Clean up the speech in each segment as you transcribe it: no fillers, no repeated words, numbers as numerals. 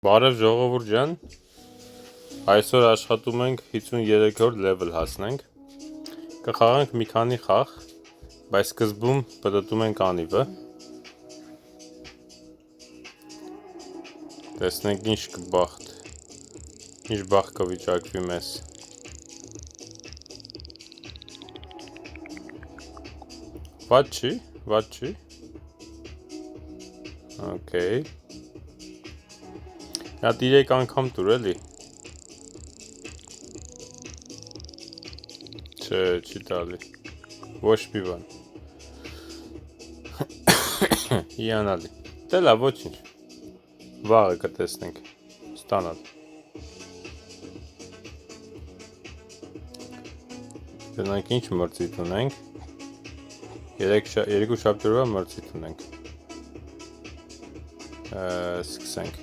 Բարև ժողովուրդ ջան, այսօր աշխատում ենք 53-րդ level հասնենք, կխաղանք մի քանի խաղ, բայց սկզբում պտտում ենք անիվը, տեսնենք ինչ բախտ կվիճակվի մեզ, վատ չի, okay. Նա 3 անգամ տուր էլի, չի տալի, ոչ մի բան, հիանալի, դե լավ ոչինչ, վաղը կտեսնենք, ստանալ, գնանք ինչ մրցით ունենք, 2 շաբթօրվա մրցით ունենք, սկսենք.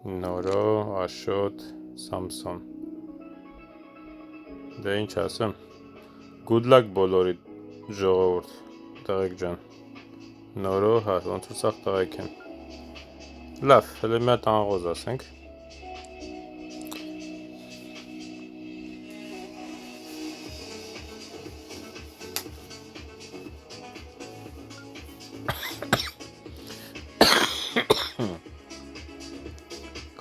Նորո, Աշոտ, Սամսոն, դե ինչ ասեմ, good luck բոլորի ժողովուրդ, տղեկ ջան, Նորո, ոնց որ սաղ տղեկ են, լավ, հլը մի հատ աղոզ ասենք,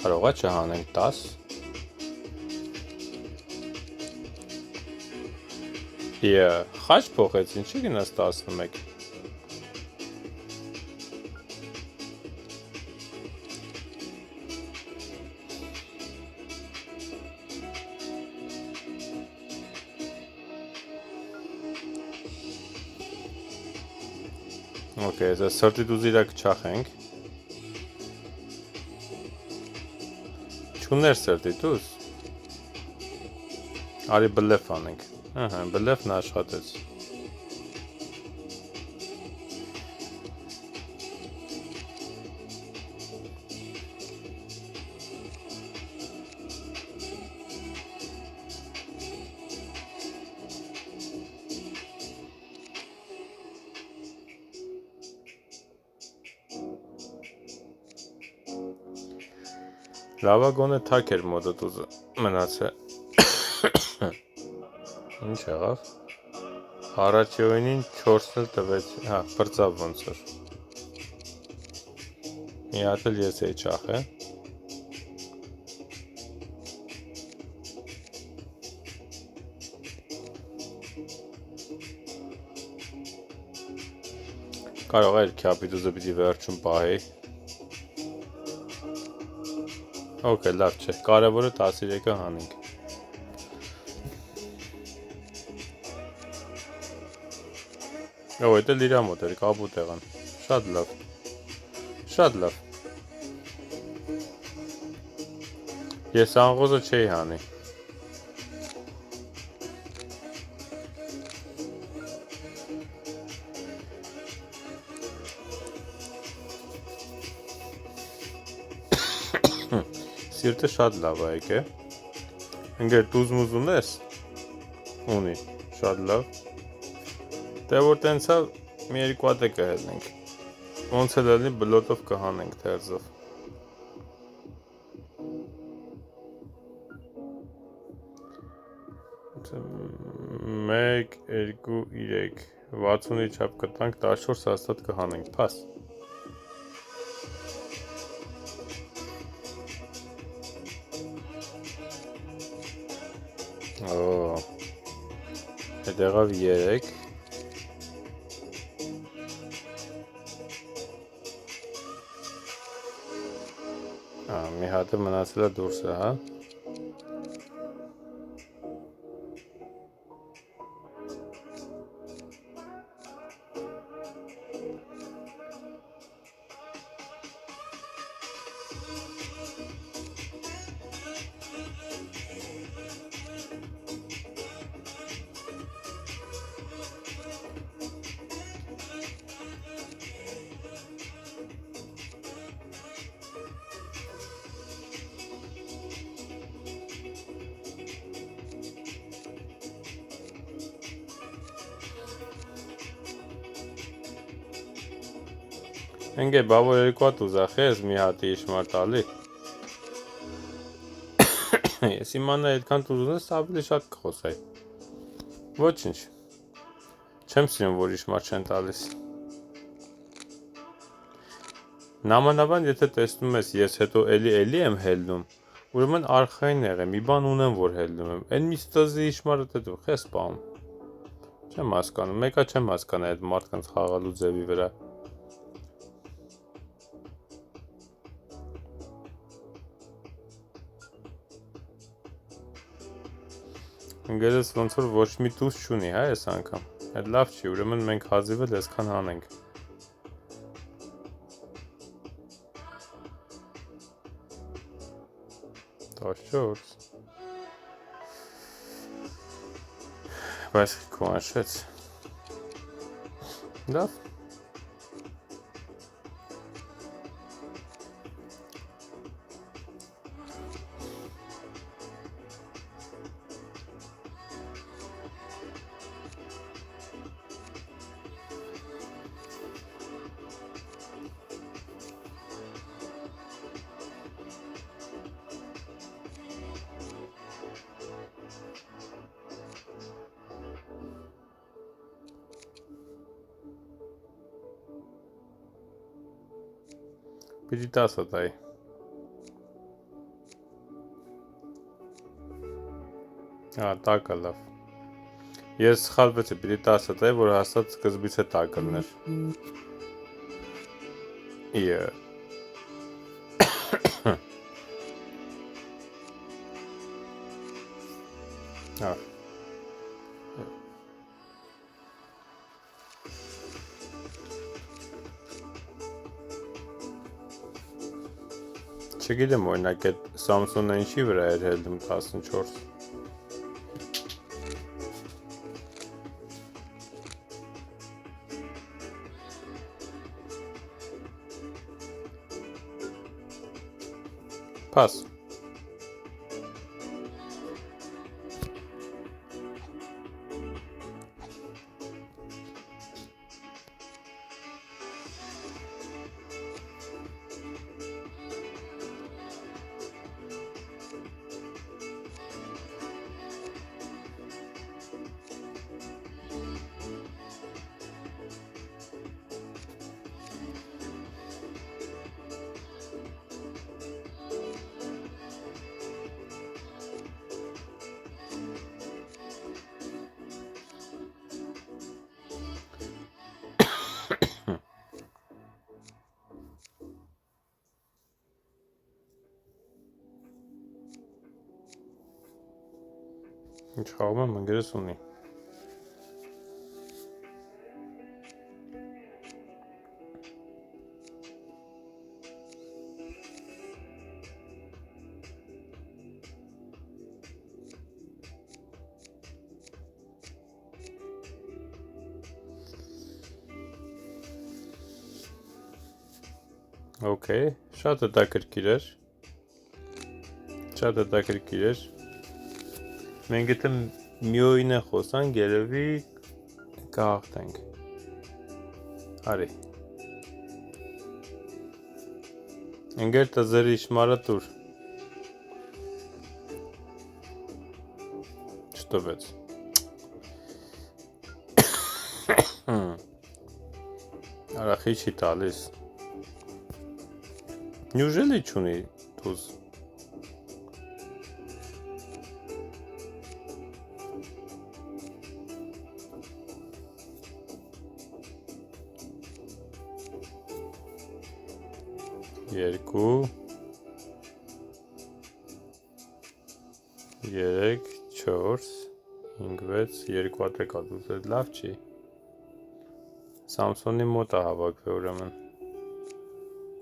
կարողա չհանենք 10, խաչ փոխեց, ինչի գնաց 11, okay, այս սրտի դուզ իրակ չախենք, չուներ սրտի դուզ, արի բլեֆ անենք, բլեֆն աշխատեց, լավագոնը թակ էր մոտդ ուզը մնաց է, ինչ եղավ, առաջիովինին 4-ն տվեց, պրծավ ոնց որ, մի հատ էլ ես էի չախ է, կարող էր քյապիտուզը պիտի վերջում պահեի, Okay, լավ չէ, կարևորը 13-ը հանենք, էդ էլ իրա մոտ էր, կապուտ եղան, շատ լավ, ես անգոզը չէի հանի, սիրտը շատ լավ է եք է, ընգեր տուզմուզ ունես, ունի, շատ լավ, դե որ տենցա մի երկու հատ է կհելնենք, ոնց էլ ելնի բլոտով կհանենք թերզով, 1, 2, 3, 60-ի չապ կտանք, 14 հաստատ կհանենք, պաս, Հետ եղավ 3, մի հատը մնացել է դուրսը, հա, Ընկե բավոր երկու հատ ուզախ ես մի հատի իշմար տալի։ Ես իմանա այդքան տուզ ունես ավելի շատ կխոսայի։ Ոչինչ։ Չեմ սիրում որ իշմար չեն տալիս։ Նամանավան եթե տեսնում ես ես հետո էլի եմ հելնում, ուրեմն արխային եղե, մի բան ունեմ որ հելնում եմ։ Այն մի ստոզի իշմարը դու խես պահում։ Չեմ հասկանում, մեկա չեմ հասկանա այդ մարդկանց խաղալու ձևի վրա։ Ընկերս ոնց որ ոչ մի տուզ չունի, հա այս անգամ։ Այդ լավ չի, ուրեմն մենք հազիվել այսքան հանենք։ Տաշորս։ Բայց կոնշեց։ Լավ։ Պիտի 10 տայի։ Տակը լավ։ Ես սխալվեցի, պիտի 10 տայի, որ հաստատ սկզբից է տակը լներ։ Չգիտեմ օրինակ այդ Samsung-ը ինչի վրա էր հելնում 14։ Pass։ Ինչ խաղում եմ ընկերս ունի։ Okay, շատ հետաքրքիր էր։ Շատ հետաքրքիր էր։ Մենք եթե միոյին է խոսանք, երևի կհաղթենք։ Արի։ Ընկեր տզերի իշմարը տուր։ Չտվեց։ Արախի չի տալիս։ Նյուժելի չունի տուզ։ Երկու, երեք, չորս, հինգ, վեց, երկու հատ եկա դուզ, այդ լավ չի։ Samsung-ի մոտ է հավաքվե ուրեմն։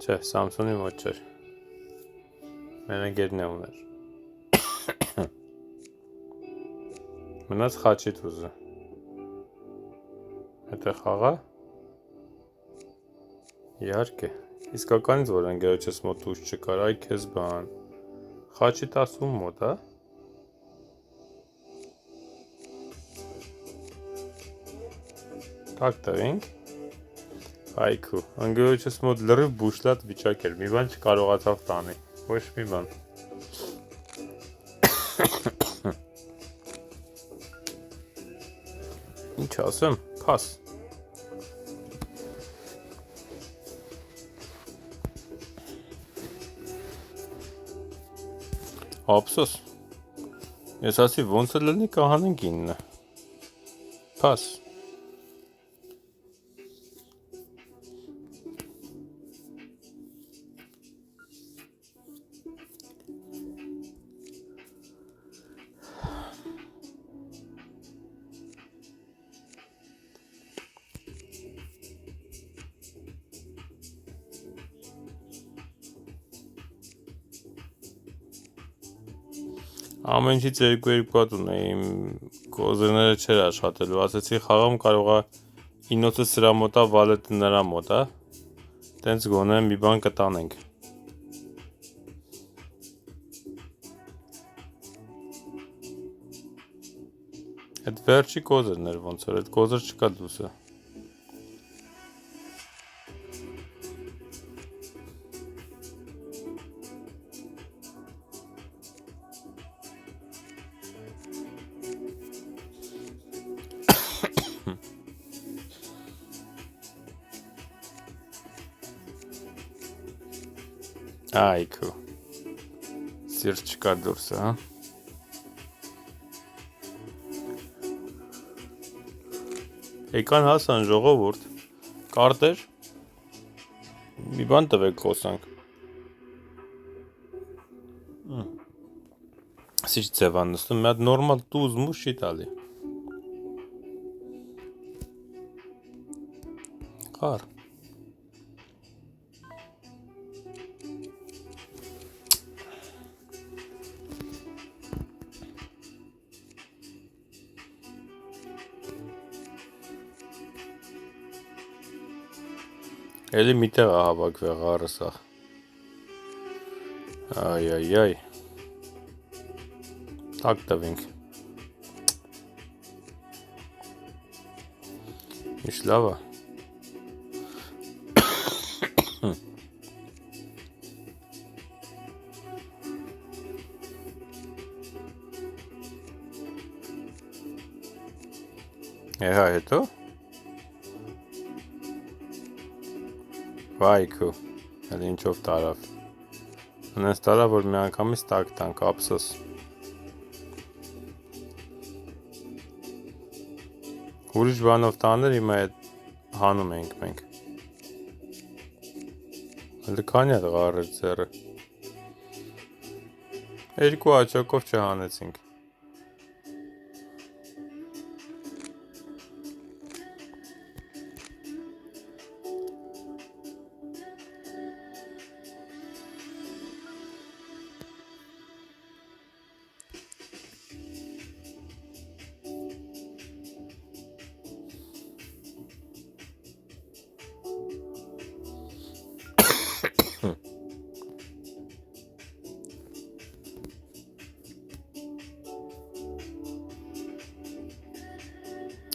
Չէ, Samsung-ի մոտ չէր։ Մենագերն է ուներ։ Մնաց խաչի տուզը։ Հետ է խաղա։ Իհարկե։ Իսկականից որ ընկերոջս մոտ տուզ չկար, այ քեզ բան։ Խաչի 10 մոտ, հա։ Տակ տվենք։ Այքու, անգլիոչս մոտ լրիվ բուշլատ վիճակ էր, մի բան չկարողացավ տանի, ոչ մի բան։ Ինչ ասեմ, փաս։ Ափսոս։ Ես ասի ոնց է լինի կահանենք 9։ Փաս։ Ամեն ինչից 2-2 հատ ունեի, իմ կոզերները չէր աշխատելու, ասեցի խաղամ կարողա ինոցը սրա մոտա, վալետը նրա մոտա, տենց գոնե մի բան կտանենք։ Այդ վերջի կոզերն էր ոնց որ, այդ կոզեր չկա դուսը։ Այքու, սիրտ չկա դուրսը, հա։ Եկան հասան ժողովուրդ, կարտեր, մի բան տվեք խոսանք։ Սիչ ձևան նստում, մի հատ նորմալ տուզ մուշ չի տալի։ Կար։ Էլի միտեղ է հավաքվե ղարը սաղ։ Այ։ Տակ տվենք։ Ինչ լավ է։ Էհա հետո։ Վայքու, էլ ինչով տարավ։ Անես տարավ, որ մի անգամից տակ տանք, ափսոս։ Ուրիշ բանով տաներ հիմա այդ հանում ենք մենք։ Լքանի է ղարը ձերը։ 2 աչակով չհանեցինք։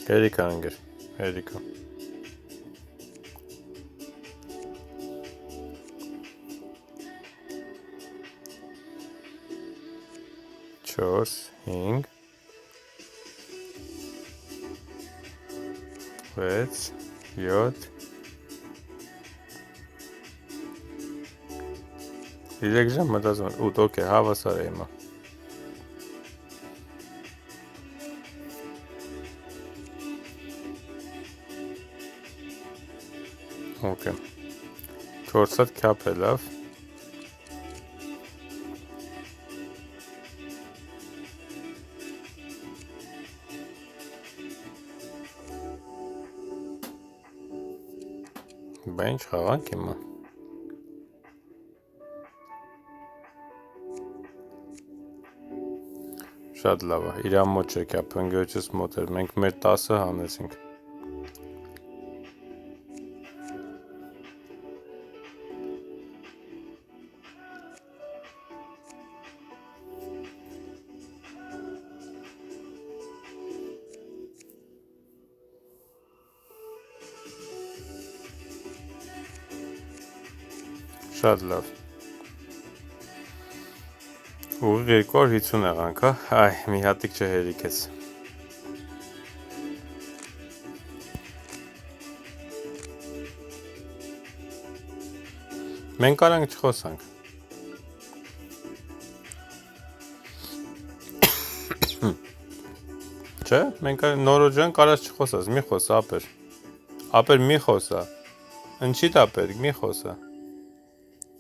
Հերիքա անգր, հերիքա։ Չորս, 5 6 7 3 ժամ մտածում եմ 8, օքեյ, հավասար է հիմա։ Okay. 4 հատ քյապ է լավ։ Բա ինչ խաղանք հիմա։ Շատ լավ է, իրա մոտ չէ քյապ, ընկերոջս մոտ էր, մենք մեր 10-ը հանեցինք։ Շատ լավ։ Ուղիղ 250 եղանք, հա։ Այ, մի հատիկ չհերիքեց։ Մենք կարանք չխոսանք։ Չէ, մենք նորոջան կարաս չխոսած, մի խոսա, ապեր։ Ապեր մի խոսա։ Ինչի դա պետք, մի խոսա։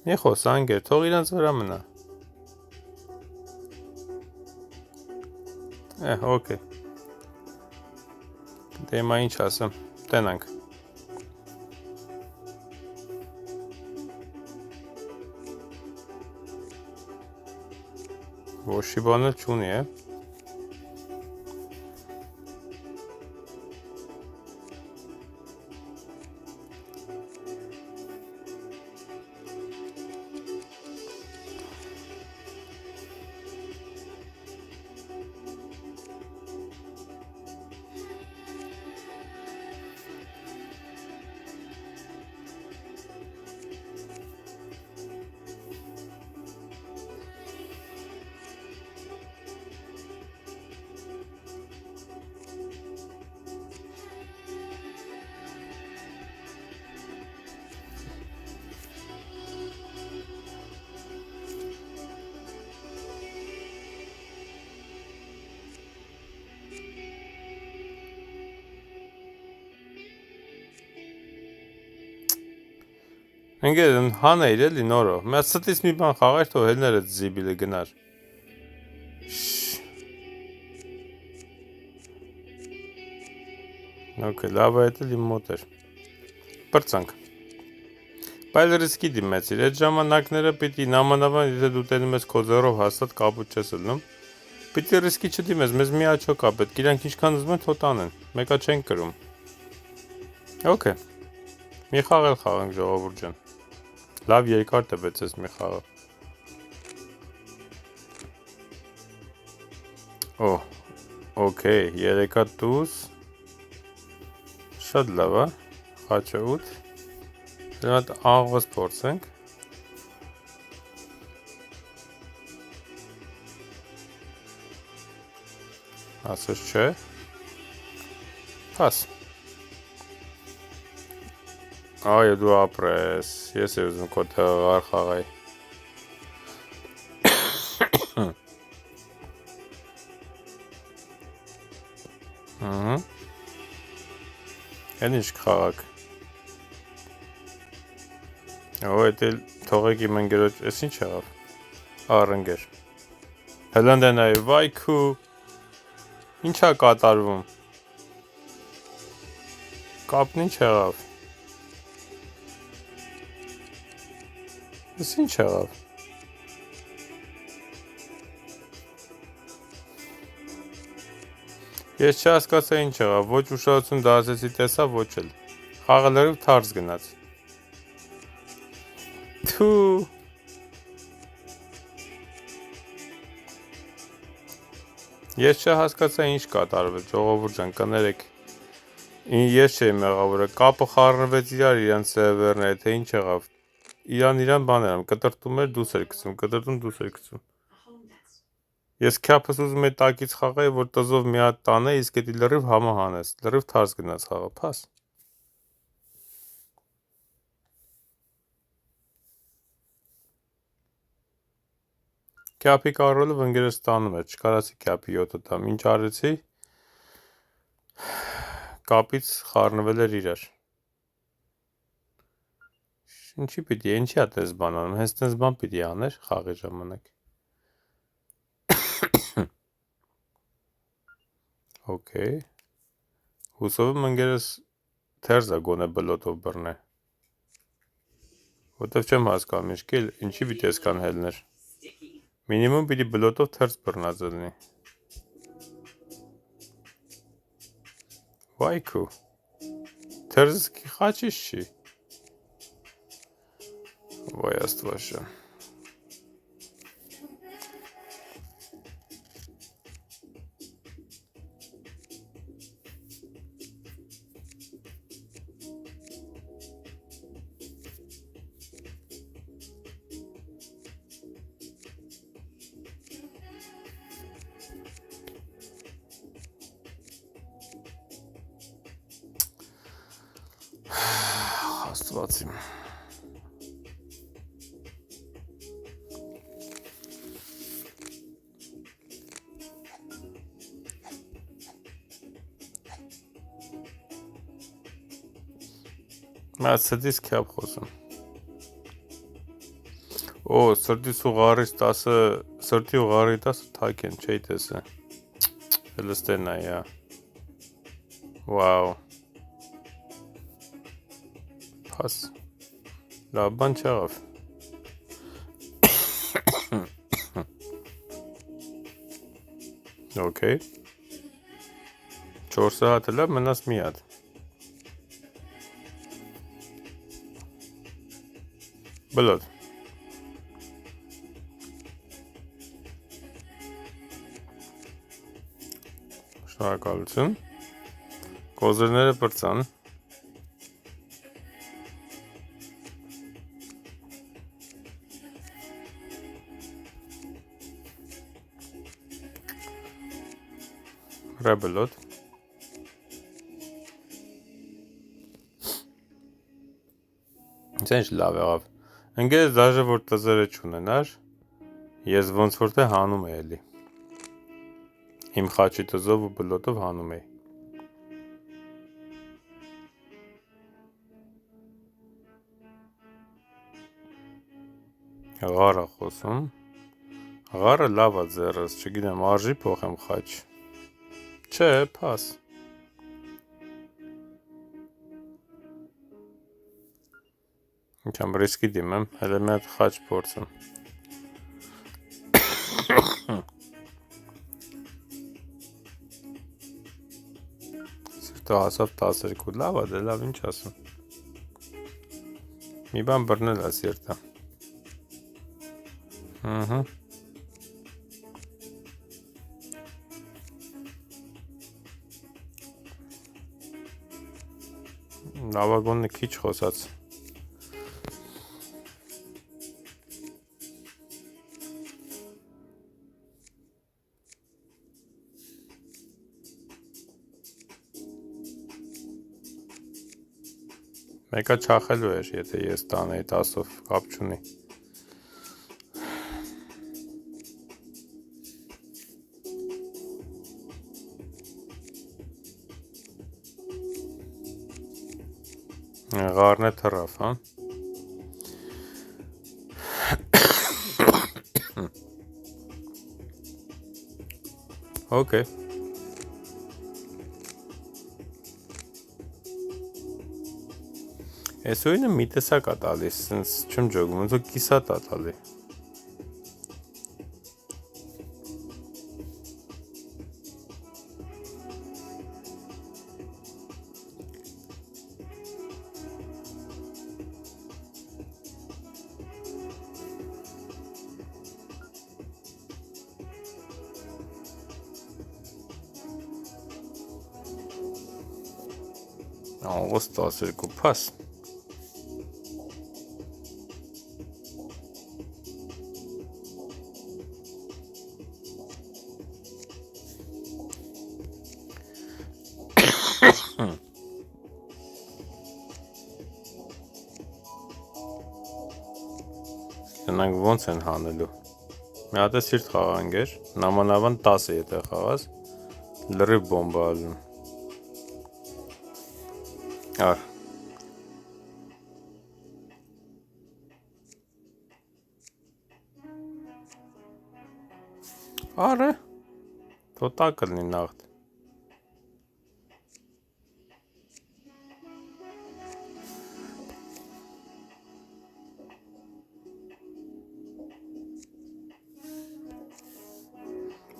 Մի խոսա, անգեր, թող իրանց վրա մնա։ Okay։ Դե հիմա ինչ ասեմ, տենանք։ Ոչի բան էլ չունի, Ընկեր հանեիր էլի նորո։ Մի ստից մի բան խաղեր, թող հելները զիբիլը գնար։ Okay, լավ է էլ իմ մոտ էր։ Պրծանք։ Բայց ռիսկի դիմեցիր, այդ ժամանակները պիտի նամանավան, եթե դու տենում ես քո ձեռով հաստատ կապուտ չես լնում, պիտի ռիսկի չդիմես, մեզ մի աչո կա պետք, իրանք ինչքան ուզում են թո տանեն, մեկա չեն կրում։ Okay։ Մի խաղ էլ խաղանք ժողովուրդ ջան։ Լավ երկար տվեց ես մի խաղը։ Okay, 3 տուզ։ Շատ լավ է, խաչը 8, դրանդ աղվս փորձենք, ասոս չէ, պաս, այո դու ապրես, ես է ուզում քո թղար խաղայ, Են ինչ կխաղակ։ Այդ էլ թողեք իմ ընգերոջ, ես ինչ եղավ։ Առընգեր։ Հլնդենայի, վայքու, ինչ է կատարվում։ Կապն ինչ եղավ։ Ես ինչ եղավ։ Ես չհասկացա ինչ եղավ, ոչ ուշադրություն դարձեցի տեսա, ոչ էլ։ Խաղը լրիվ թարս գնաց։ Թու։ Ես չհասկացա ինչ կատարվեց, ժողովուրդ ջան, կներեք։ Ես չէի մեղավորը, կապը խառնվեց իրանց սերվերները, թե ինչ եղավ։ Իրան բաներ եմ, կտրտում էր դուս էր գցում, կտրտում դուս էր գցում։ Ես քյափս ուզում եի տակից խաղայի, որ տզով մի հատ տանե, իսկ էդի լրիվ համահանես, լրիվ թարս գնաց խաղը, փաս։ Քյափի կարոլը վնգերս տանում էր, չկարացի քյափի 7-ը տամ, ինչ արեցի, կապից խառնվել էր իրար։ Ինչի պիտի, ինչի է տես բան անում, հենց տես բան պիտի աներ խաղի ժամանակ։ Okay։ Հուսով եմ ընկերս թերզա գոնե բլոտով բռնե։ Որտեվ չեմ հասկանում ինչքել, ինչի պիտի այսքան հելներ։ Մինիմում պիտի բլոտով թերզ բռնած լինի։ Վայքու։ Թերզս խաչից չի։ Վայ աստվածաշան։ Աստված իմ։ Մա սրտից քյապ խոսում։ Օ, սրտից ու ղարից 10, սրտի ու ղարի 10 թակ են, չէի տեսը։ Հլստեն այա։ Վաու։ Փաս։ Լավ բան չեղավ։ Okay։ 4 հատ լավ, մնաց մի հատ։ Բլոդ։ Շնորհակալություն։ Կոզերները բրծան։ Ռեբլոդ։ Ինչ լավ եղավ։ Ընկերս դաժե որ տզերը չունենար, ես ոնց որ թե հանում էի էլի։ Իմ խաչի տզով ու բլոտով հանում էի։ Ղարա խոսում։ Ղարը լավ է ձեռս, չգիտեմ, արժի փոխեմ խաչ։ Չէ, փաս։ Ինչամ ռիսկի դիմեմ, հələ մի հատ խաչ փորձեմ։ Սիրտը հասավ 12, լավ է, դե լավ, ինչ ասում։ Մի բան բռնել է սիրտը։ Լավագոնը քիչ խոսած։ Մեկը չախելու էր, եթե ես տանեի 10-ով, կապ չունի։ Ղարն է թռավ, հա։ Okay։ Այս oyunu մի տեսակ է տալիս, սենց չեմ ջոգում, ոնց որ կիսատ է տալի։ Աղոս 12 փաս։ Նրանք ոնց են հանելու։ Մի հատ է սիրտ խաղանք էր, նամանավան 10 է եթե խաղաս, լրիվ բոմբա ալում։ Ար։ Արը, թոտա կլնի նաղդ։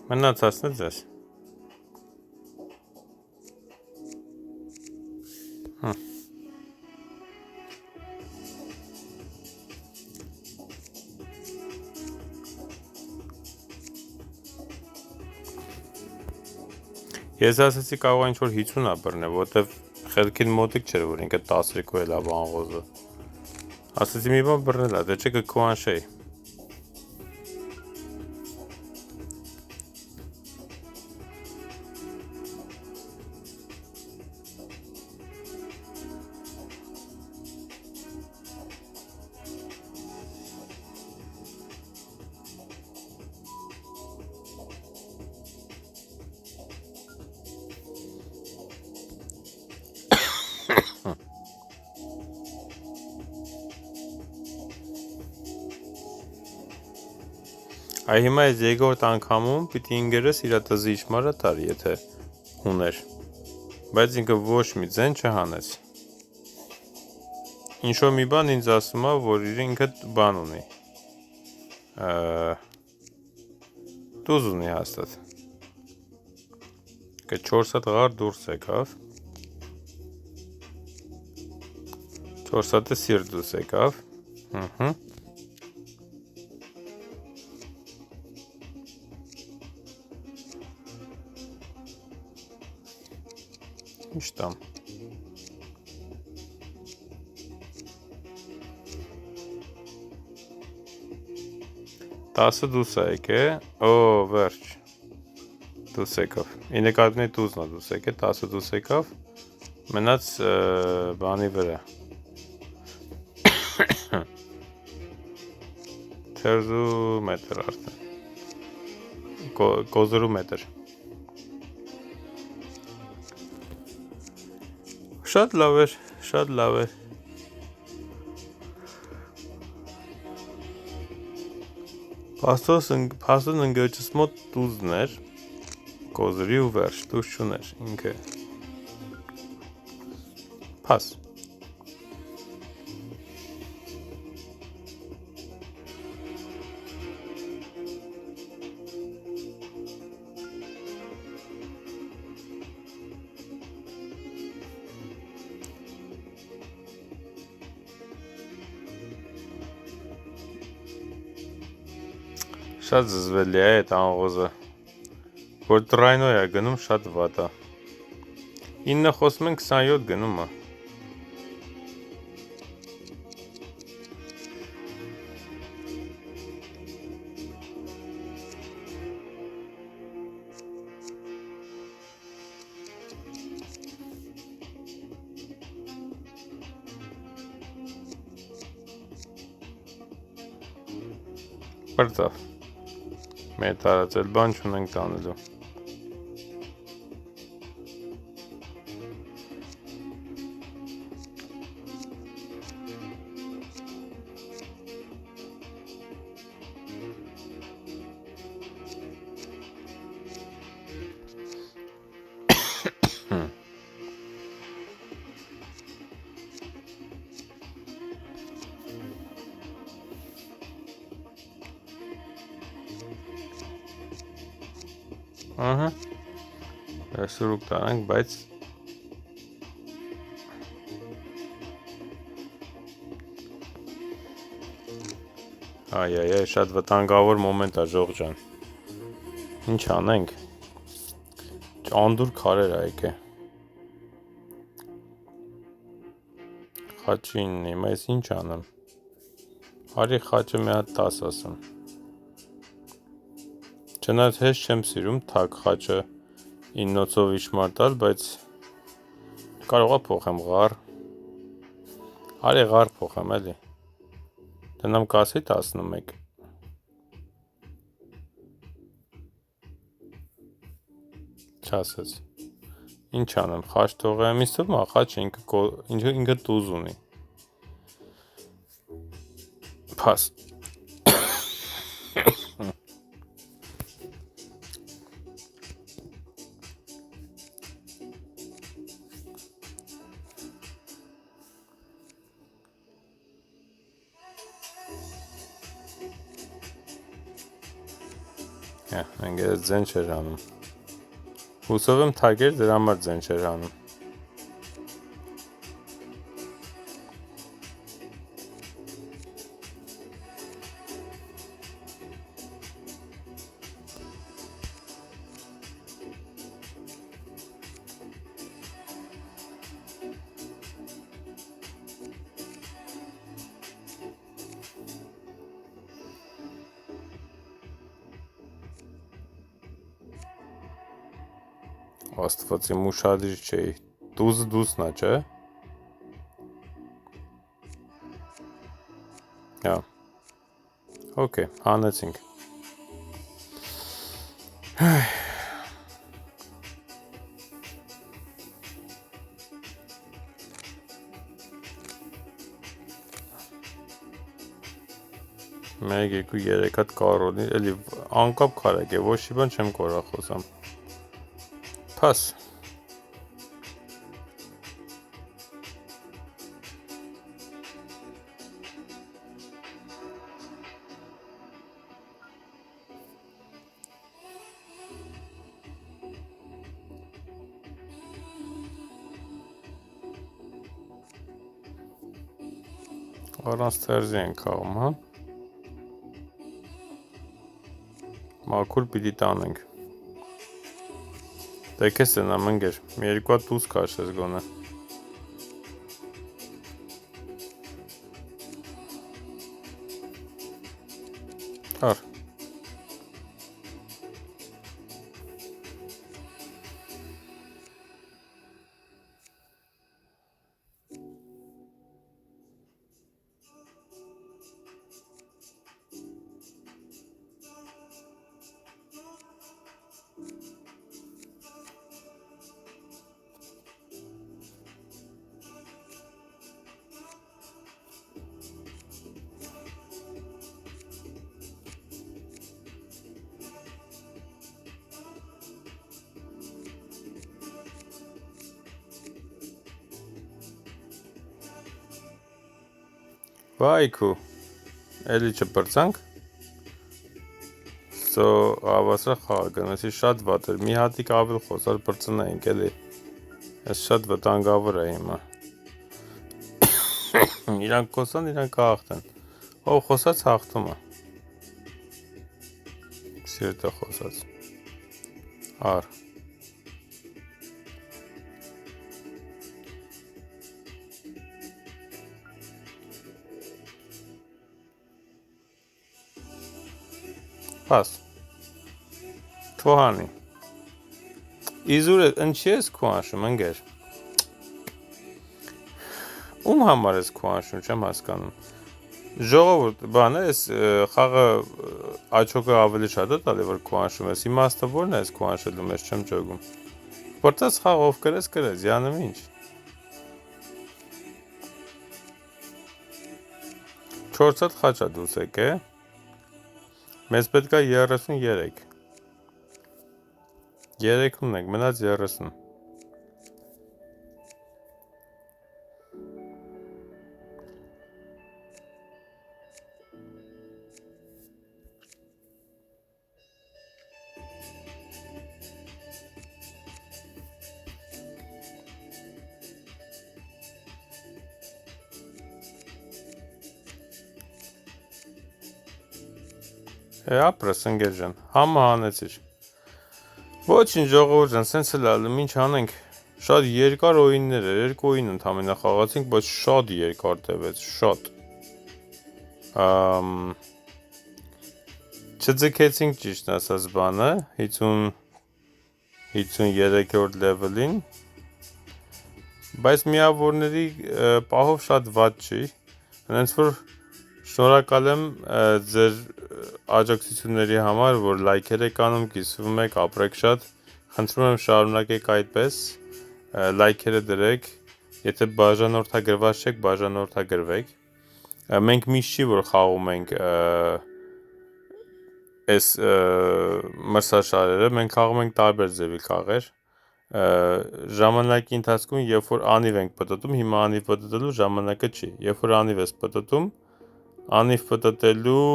Մնացածն է ձեզ։ Ես ասեցի կարող է ինչ-որ 50 է բռնել, որտև խելքին մոտիկ չէր, որ ինքը 12 էլ է բանղոզը։ Ասեցի մի բան բռնել է, դե չէ կքուանշեի։ Այ հիմա այս երկրորդ անգամում պիտի ինգերս իր տզի իշմարը տար, եթե ուներ, բայց ինքը ոչ մի ձեն չհանեց։ Ինչ-որ մի բան ինձ ասում է, որ ինքը բան ունի, տուզ ունի հաստատ, կը 4 հատ ղար դուրս եկավ, 4 հատը սիրտ դուրս եկավ, Ինչ տամ։ Տասը դուս է եկե, վերջ, դուս եկավ, ի նկատմի տուզն է դուս եկե, 10 դուս եկավ, մնաց բանի վրա, թերզու մետր արդեն, կոզրու մետր, շատ լավ էր, շատ լավ էր, պաստոն ընգերջս մոտ տուզն էր, կոզրի ու վերջ, տուզ չուներ, ինքը, պաս, Շատ զզվելի է այդ անողոզը, որ տրայնոյ է գնում շատ վատ է, 9 խոսում են 27 գնում է, պրծավ, մեր տարածել բան չունենք տանելու, սուրուկ տարանք, բայց այ, շատ վտանգավոր մոմենտ է ժողջան, ինչ անենք, անդուր քարեր է եկե, խաչի 9, այս ինչ անեմ, արի խաչը մի հատ 10 ասեմ, չնայած հեշտ չեմ սիրում թակ խաչը 9-ով իշմար տալ, բայց կարողա փոխեմ ղար, արի ղար փոխեմ էլի, դնամ կասի 11, չասեց, ինչ անեմ, խաչ թողեմ, ինձ թվում է խաչը ինքը տուզ ունի, պաս, Մենք ես ձեն չեր հանում, հուսով եմ թագեր դրա համար ձեն չեր հանում, Աստված իմ ուշադրիչ չէի, տուզը դուսնա, չէ, օքեյ, հանեցինք, 1 2 3 հատ կարողնի, էլի անկապ քարակ է, ոչ մի բան չեմ կորա խոսամ։ Փաս։ Առանց թերզի ենք խաղում, հա։ Մաքուր պիտի տանենք։ Դե քեզ տնամ ընկեր, մի երկու հատ տուզ քաշես գոնե։ Հար։ Վայքու, էլի չպրծանք, ավասրա խաղ գնացի շատ վատ էր, մի հատիկ ավել խոսար պրծնայինք էլի, ես շատ վտանգավոր է հիմա, իրանք կոսան, իրանք հաղթեն, ով խոսած հաղթում է, սիրտը խոսած, հար, Պաս, թոհանի, իզուր ընչի ես քո անշում, ընգեր, ում համար ես քո անշում, չեմ հասկանում, ժողովուրդ, բան ես խաղը աչոկը ավելի շատ է տալի, որ քո անշում ես, իմաստը որն ես քո անշելում ես, չեմ ճոգում, պրծած խաղ ով կրես, յանում ինչ, 4 հատ խաչա դուս եք է, մեզ պետք է 33, 3 ունենք, մնաց 30, ապրս ընգեր ժան, համը հանեցիր, ոչինչ ժողովուրդ ժան, սենց էլ ալում, ինչ հանենք, շատ երկար օիններ էր, 2 օին ընդամենը խաղացինք, բայց շատ երկար տևեց, շատ, չձգեցինք ճիշտ ասած բանը, 53-րդ լևելին, բայց միավորների պահով շատ վատ չի, հենց որ շնորհակալ եմ ձեր աջակցությունների համար, որ լայքեր եք անում, կիսվում եք, ապրեք շատ, խնդրում եմ շարունակեք այդպես, լայքերը դրեք, եթե բաժանորդագրված չեք, բաժանորդագրվեք, մենք միշտ չի, որ խաղում ենք այս մրցաշարերը, մենք խաղում ենք տարբեր ձևի խաղեր, ժամանակի ընթացքում, երբ որ անիվ ենք պտտում, հիմա անիվ պտտելու ժամանակը չի, երբ որ անիվ ես պտտում, անիվ պտտելու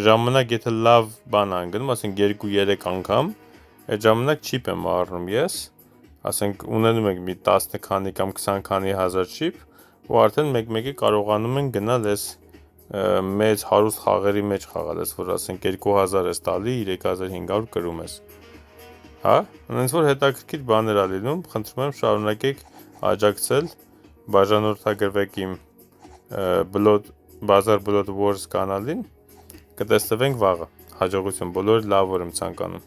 ժամանակ եթե լավ բան անգնում, ասենք 2-3 անգամ, այդ ժամանակ չիպ եմ առնում ես, ասենք ունենում ենք մի 10 քանի կամ 20 քանի հազար չիպ, ու արդեն մեկ-մեկի կարողանում են գնալ ես մեծ հարուստ խաղերի մեջ խաղալ ես, որ ասենք 2000 ես տալի, 3500 կրում ես, հա, հենց որ հետաքրքիր բաներ ա լինում, խնդրում եմ շարունակեք աջակցել, բաժանորդագրվեք իմ Bazaar Blood Wars կանալին, կտեսնվենք վաղը, հաջողություն, բոլորը լավ օր եմ ցանկանում։